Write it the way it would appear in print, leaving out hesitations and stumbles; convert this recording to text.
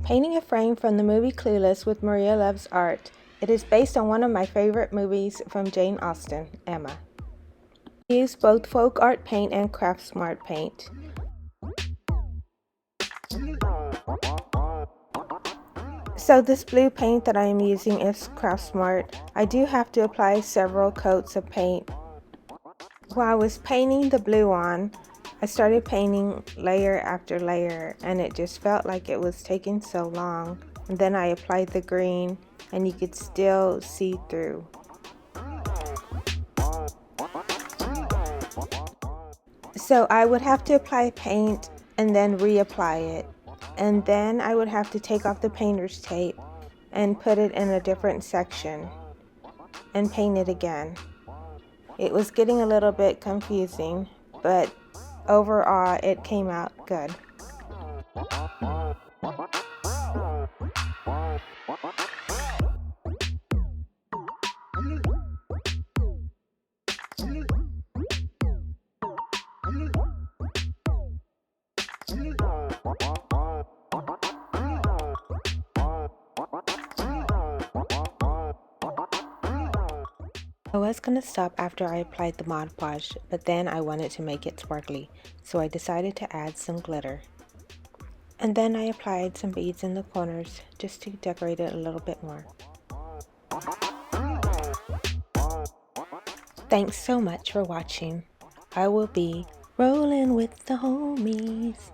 Painting a frame from the movie Clueless with Maria Loves Art. It is based on one of my favorite movies from Jane Austen, Emma. I use both FolkArt Paint and Craftsmart Paint. So this blue paint that I am using is Craftsmart. I do have to apply several coats of paint. While I was painting the blue on, I started painting layer after layer, and it just felt like it was taking so long. And then I applied the green, and you could still see through. So I would have to apply paint and then reapply it. And then I would have to take off the painter's tape and put it in a different section and paint it again. It was getting a little bit confusing, but overall it came out good. I was going to stop after I applied the Mod Podge, but then I wanted to make it sparkly, so I decided to add some glitter. And then I applied some beads in the corners just to decorate it a little bit more. Thanks so much for watching. I will be rolling with the homies.